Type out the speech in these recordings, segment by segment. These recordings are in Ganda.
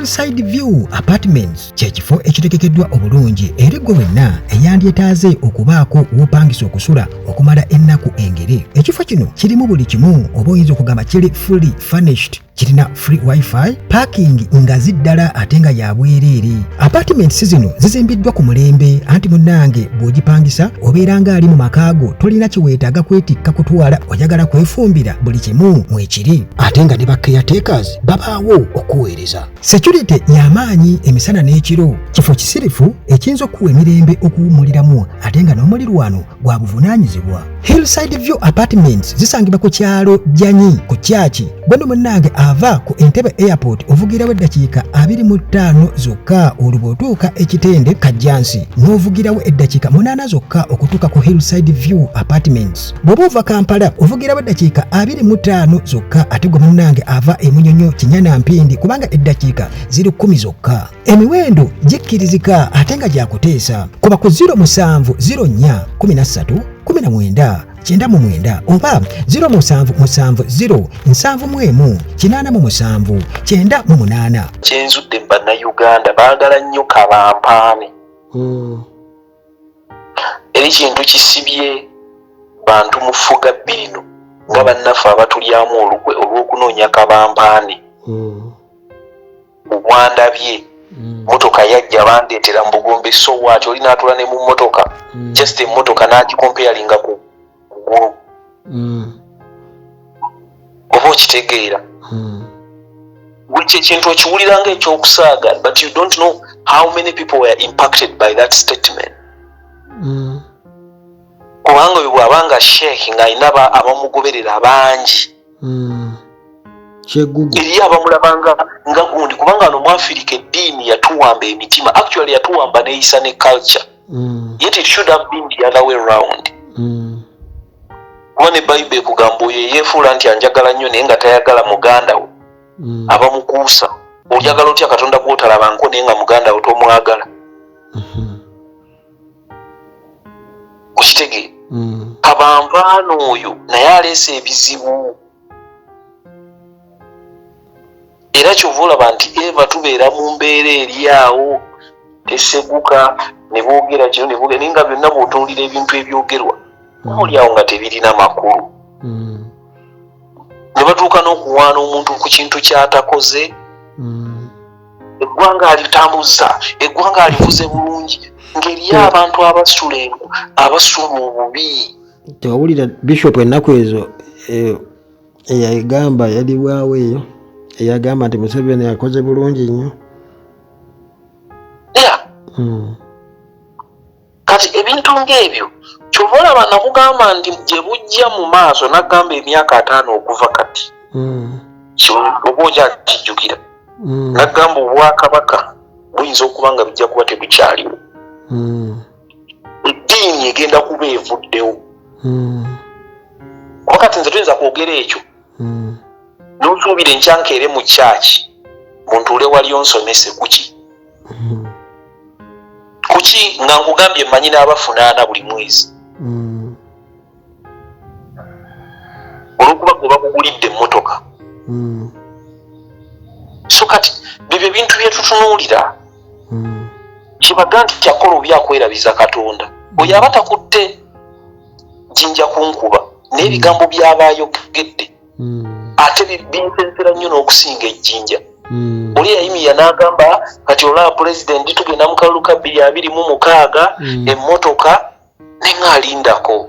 Hillside View Apartments kyekifo ekitegekeddwa obulungi eri gwe wenna eyandyetaaze okubaako w'opangisa okusula okumala ennaku engere. Ekifo kino kirimu buli kimu, oba oyinza okugamba kiri fully furnished. Kirina free wifi, parking nga ziddala ate nga ya bwereere. Apartments zino zizimbiddwa ku mulembe, anti munnange bw'ogipangisa obeera ng'ali mu makaago, tolina kiweetaaga kwetikka kutwala, oyagala kwefumbira buli kimu mwekiri. Ate nga ne ba caretakers babaawo okuweereza. Security y'amaanyi emisana n'ekiro. Kifo kisirifu ekiyinza okuwa emirembe okuwummuliramu ate nga n'omulirwano gwa buvunaanyizibwa. Hillside View Apartments zisangibwa ku kyalo Janyi ku Kyaki. Bwendo munnange ava ku Entebbe Airport ovugirawo eddakiika 25 zokka olwo otuuka ekitende Kajjansi, n'ovugirawo eddakiika 8 zokka okutuuka ku Hillside View Apartments. Bw'oba ova Kampala ovugirawo eddakiika 25 zokka, ate gwe munnange ava e Munyonyo Kinyana Mpindi kubanga eddakiika ziri 10 zokka. Emiwendo gikkirizika ate nga gyakuteesa. Kuba ku 0704 13 19 99 oba 0770 Kyenzudde bannayuganda baagala nnyo kabampaane. Eri kintu kisibye bantu mu ffuga bbirino nga bannaffe abatulyamu olukwe olw'okunoonya kabampaane. Wandabye motoka yajja bandeetera mu Bugombe, so waati oli n'atula ne mu motoka, just emmotoka n'agikompeyalinga ku kugulu. Oba okitegeera. Buli ekintu okiwulira ng'ekyokusaaga, but you don't know how many people were impacted by that statement. Kubanga oyo bw'abanga sheikh ng'alina abamugoberera bangi. Eri abamulabanga nga gundi, kubanga no mu Africa eddiini yatuwamba emitima. Actually yatuwamba neeyisa ne culture. Yet it should have been the other way around. Kuba ne Bible ekugamba oyo yeefuula nti anjagala nnyo naye nga tayagala muganda we, abamukuusa. Oyagala otya Katonda gw'otalabangako naye nga muganda we tomwagala? Okitegeera? Kabampaano oyo naye aleese ebizibu. Era kyova olaba nti Eva tubeera mu mbeera eri awo teseguka, ne boogera kino ne boogera, naye nga byonna bw'otuwulira ebintu ebyogerwa oli awo nga tebirina makulu. Ne batuuka n'okuwaana omuntu ku kintu ky'atakoze. Eggwanga alitambuza, eggwanga alivuze bulungi, ng'eriyo abantu abasula obubi. Tewawulira Bishop ennaku ezo eyagamba yalibwawo eyo eyagamba nti Museveni yakoze bulungi nnyo. Kati ebintu ng'ebyo kyova olaba nakugamba nti gye bujja mu maaso, nagamba emyaka 5 okuva kati oba okyakijjukira, nagamba Obwakabaka buyinza okuba nga bijja kuba tebukyaliwo. Eddiini egenda kuba evuddewo. Kuba kati nze tuyinza kwogera ekyo n'osuubira enkyankeere mu kyaki muntuule wali onsomese kuki nga nkugambye mmanyi n'abafunaana buli mwezi olw'okuba gwe bakugulidde emmotoka. So kati bibyo bintu bye tutunuulira kibaga nti kyakola obi akwerabiza Katonda. Oyo aba takutte jinja kunkuba n'ebigambo by'aba ayogedde ate binsensera nnyo n'okusinga ejjinja. Oli yayimiya n'agamba kati olaba pulezidenti tugenda mu kalulu ka 2026 emmotoka ne ng'alindako.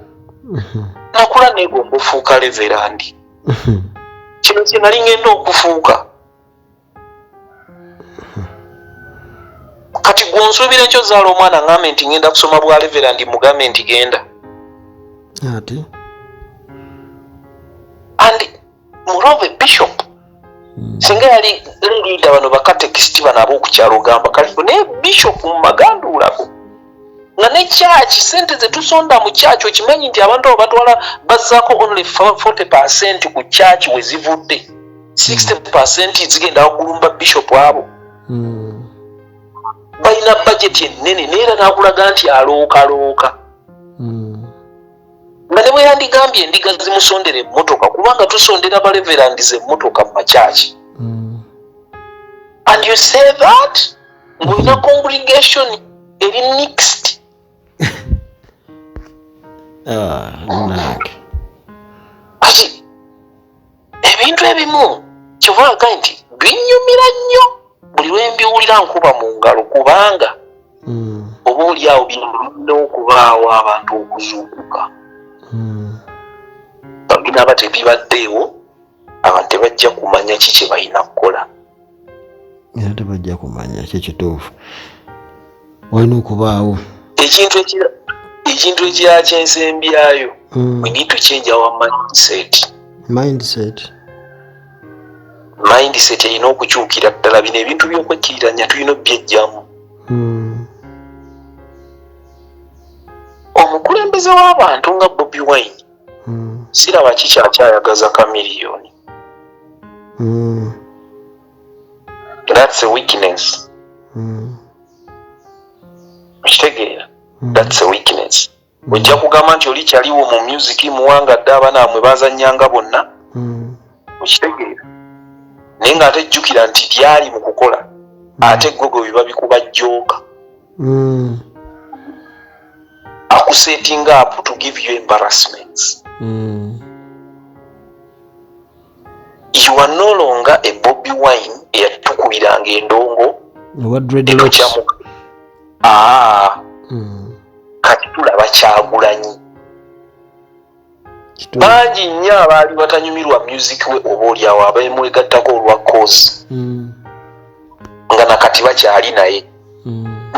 Nakula neegomba ofuuka leverandi. Kino kye nali ngenda okufuuka. Kati gw'onsuubira ekyo zaala omwana ngambe nti ngenda kusoma bwa leverandi mugambe nti genda. Ate and moreover Bishop singa yali leader bano bakatekisiti bano ab'okukyalo gamba kalifu naye Bishop mu maganduulako nga ne church sente ze tusonda mu church okimanyi nti abantu abo batwala bazzaako only 40% ku church we zivudde, 60% zigenda okulumba Bishop abo. Balina budget ennene neera n'akulaga nti alookalooka. Nga ne bwe yandigambye endiga zimusondera emmotoka kubanga tusondera baleverandiza emmotoka mu makyaki. and you say that ng'olina congregation eri mixed. Nange Kati ebintu ebimu kyovaaga nti binyumira nnyo buli lwe mbiwulira nkuba mu ngalo kubanga oba oli awo birina okubaawo abantu okuzuukuka. Baginaaba tebibaddeewo abantu tebajja kumanya ki kye balina kukola. era tebajja kumanya kikituufu walina okubaawo ekintu ekirala kyensembyayo we need to change our mindset erina okukyukira ddala. Bino ebintu by'okwekkiriranya tulina obyejjamu. Omukulembeze w'abantu nga Bobi Wine siraba kikyakyayagaza kamiliyoni. That's a weakness. Okitegeera? That's a weakness. Ojja kugamba nti oli kyaliwo mu music muwangadde abaana bamwe bazannyanga bonna. Okitegeera? Naye ng'ate jjukira nti byali mu kukola ate gogo biba bikuba jjooka. Setting up to give you embarrassments. You are no longer a Bobi Wine eyatukubiranga endongo kati tulaba Kyagulanyi. Bangi nnyo abaali batanyumirwa music we oba oliawo abeemwegattako olwa cause nga nakati bakyali naye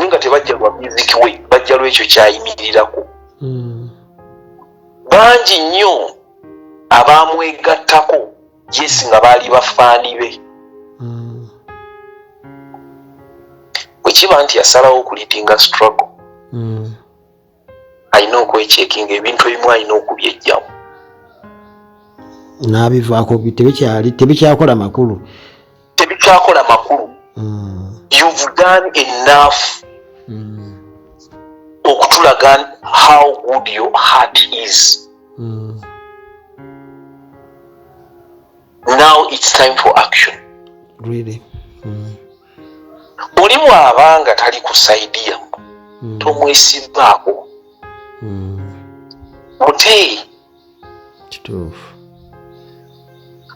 nga tebajja lwa music we bajja lwekyo kyayimirirako. Bangi nnyo abamwegattako yesi nga baali bafaani be. Bwekiba nti yasalawo okulidinga struggle alina okwechekinga ebintu ebimu alina okubyejjamu n'abivaako tebikyakola makulu. You've done enough okutulaga how good your heart is. Now it's time for action. Really? Oli bw'abanga tali kusaidia tomwesibaako.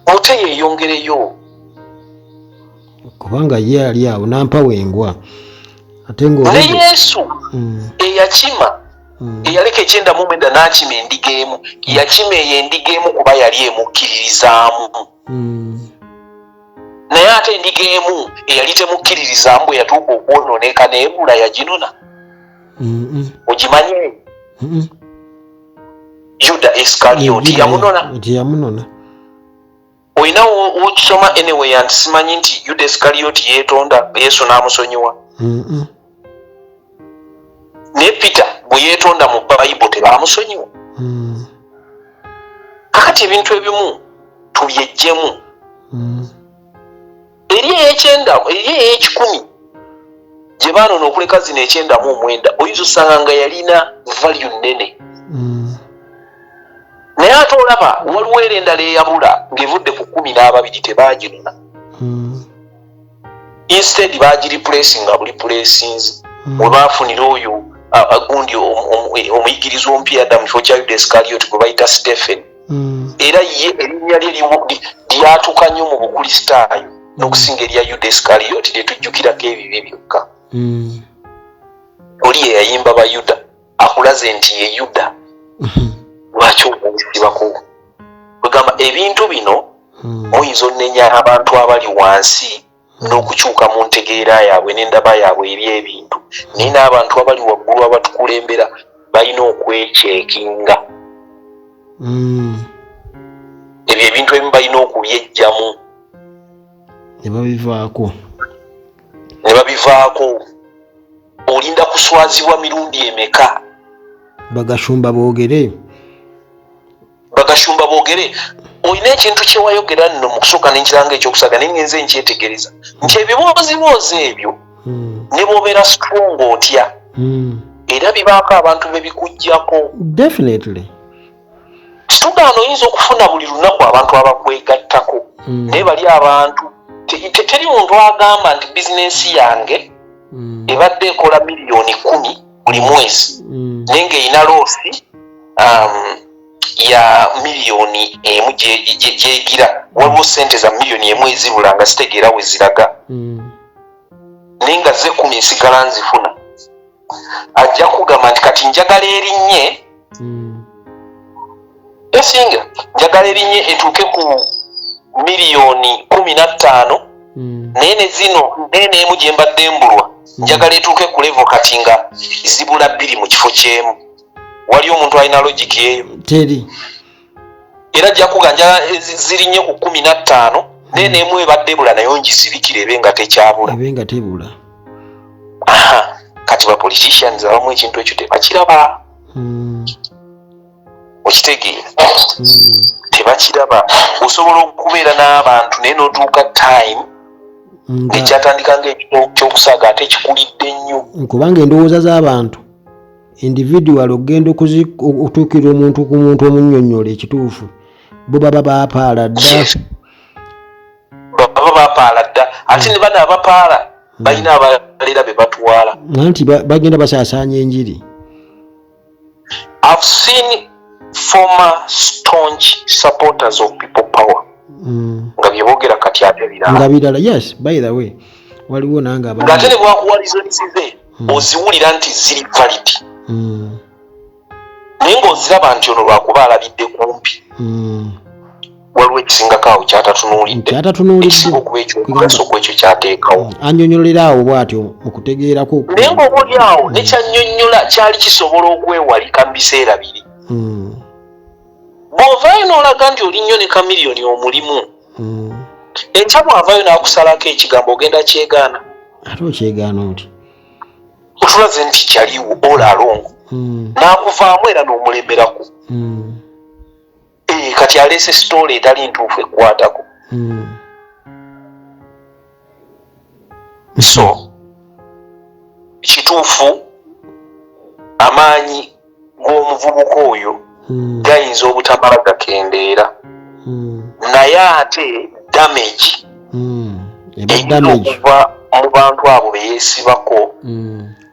Mute yeeyongereyo kubanga ye ali awo nampa wengwa ate ngo ne Yesu eyakima eyaleka ekyenda mu mwenda n'akima endiga emu yakima eyo endiga emu kuba yali emukkiririzaamu. Naye ate endiga emu eyali temukkiririzaamu bwe yatuuka okwonooneka n'ebula yaginona. Ogimanye? Yuda Iskariyoti yamunona. Oyina wokisoma anyway anti simanyi nti Yuda Iskariyoti yeetonda Yesu n'amusonyiwa. Ne Peter bwe yeetonda mu Bayibuli tebaamusonyiwa. Kakati ebintu ebimu tubyejjemu. Eri ey'ekikumi gye baanona okuleka zino 99 oyinza osanga nga yalina value nnene. Naye ate olaba waliwo era endala eyabula ng'evudde ku 12 tebaaginona. Instead baagiriplacinga buli placinzi we baafunira oyo gundi omuyigiriza omupya mu kifo kya Yuda Iskariyoti gwe bayita Stephen. Era ye erinnya lye lyatuuka nnyo mu bukristaayo n'okusinga erya Yuda Iskariyoti lye tujjukirako ebibi byokka. Oli yeyayimba Bayuda akulaze nti ye Yuda. Lwaki obusibako? Wegamba ebintu bino muyinza onnenya abantu abali wansi n'okukyuka mu ntegeera yaabwe n'endaba yaabwe eri ebintu. Naye n'abantu abali waggulu abatukulembera balina okwechekinga. Ebyo ebintu ebimu balina okubyejjamu ne babivaako. Olinda kuswazibwa mirundi emeka? Bagashumba boogere. Olina ekintu kye wayogera nno mu kusooka n'ekiranga ekyokusaga naye ngenze nkyetegereza nti ebiboozi ebyo ne bw'obeera strong otya era bibaako abantu be bikuggyako. Definitely. Situgaano oyinza okufuna buli lunaku abantu abakwegattako naye bali abantu teri muntu agamba nti bizinesi yange ebadde ekola $10,000,000 buli mwezi naye ng'erina loosi ya $1,000,000 gyegira. Waliwo sente za $1,000,000 ezibula nga zitegeera we ziraga naye nga ze 10 nsigala nzifuna. Ajja kugamba nti kati njagala erinnye esinga njagala erinnye etuuke ku $15,000,000 naye ne zino naye n'emu gye mbadde mbulwa njagala etuuke ku level kati nga zibula 2 mu kifo ky'emu. Wali omuntu alina logic eyo? Teri. Era ajja kuganja zirinnye ku 15 naye n'emu ebadde ebula nayo ngizibikire ebe nga tekyabula. Ebe nga tebula. Kati ba politicians abamu ekintu ekyo tebakiraba. Okitegeera? Tebakiraba. Osobola okubeera n'abantu naye n'otuuka time ekyatandika ng'ekyokusaaga ate kikulidde nnyo. Kubanga endowooza z'abantu individual ogenda otuukira omuntu ku muntu omunnyonnyola ekituufu bo baba baapaala dda. Baba baapaala dda ate ne bano abapaala balina abalera be batwala nti bagenda basaasaanya enjiri. I've seen former staunch supporters of people power nga byeboogera kati ate nga birala. Yes, by the way waliwo nange abantu ng'ate ne bwakuwalizolizize oziwulira nti ziri valid naye ng'oziraba nti ono lwakuba alabidde kumpi waliwo ekisingako awo kyatatunuulidde ekisinga okuba ekyomugaso ku ekyo kyateekawo. Annyonnyolera awo bw'atyo mu kutegeerako naye ng'oba oli awo ne kyannyonnyola kyali kisobola okwewalika mu biseera biri. Bw'ovaayo n'olaga nti oli nnyo ne $1,000,000 omulimu enkya bw'avaayo n'akusalako ekigambo ogenda kyegaana. Ate okyegaana oti otulaze nti kyaliwo olaalongo n'akuvaamu era n'omulemerako. Kati aleese sitoola etali ntuufu ekwatako. So kituufu amaanyi g'omuvubuka oyo gayinza obutamala gakendeera naye ate damage eyinza okuva mu bantu abo beyeesibako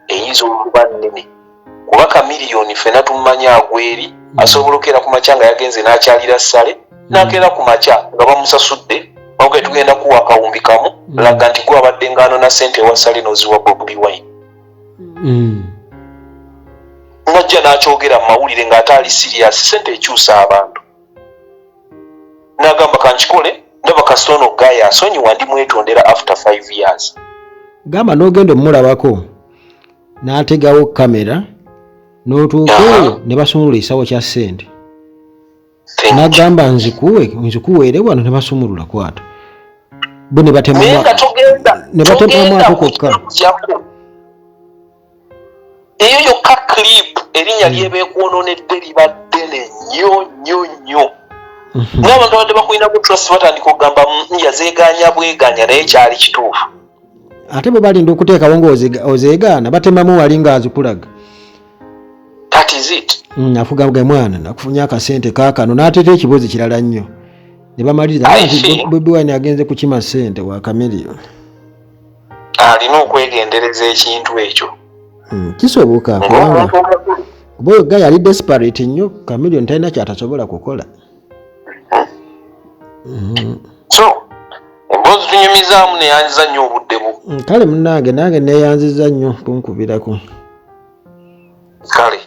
eyinza okuba nnene kuba $1,000,000 ffenna tumumanyi agweri asobola okera ku makya nga yagenze n'akyalira ssale n'akeera ku makya nga bamusasudde wabwe tugenda kuwa $1,000 laga nti gwe abadde ngaano na ssente ewa ssale n'oziwa Bobi Wine. Najja n'akyogera mu mawulire ng'ate ali serious ssente ekyusa abantu. N'agamba kankikole ndaba kasita ono Gaye asonyiwa ndimwetondera after 5 years. Gamba n'ogenda omulabako n'ategawo kamera n'otuuka eyo ne basumulula ekisawo kya ssente. N'agamba nzikuweere wano ne basumulula kwata. Bo ne batemamu ako kokka. Eyo yokka clip erinnya lyebeekwonoonedde libadde nnyo. N'abantu abadde bakulina ku trust batandika okugamba yazeegaanya bwegaanya naye kyali kituufu. Ate bwe balinda okuteekawo ng'ozeegaana batemamu wali ng'azikulaga. That is it. Afuga bwe mwana nakufunya akasente kaakano n'ateeta ekibuuzi kirala nnyo. Ne bamaliriza nti Bobi Wine agenze kukima ssente wa $1,000,000. Alina okwegendereza ekintu ekyo. Kisoboka kubanga oyo Gaye yali desperate nnyo $1,000,000 talina kyatasobola kukola. So emboozi tunyumizaamu neyanziza nnyo obudde bu. Kale munnange nange neeyanziza nnyo kunkubirako. Kale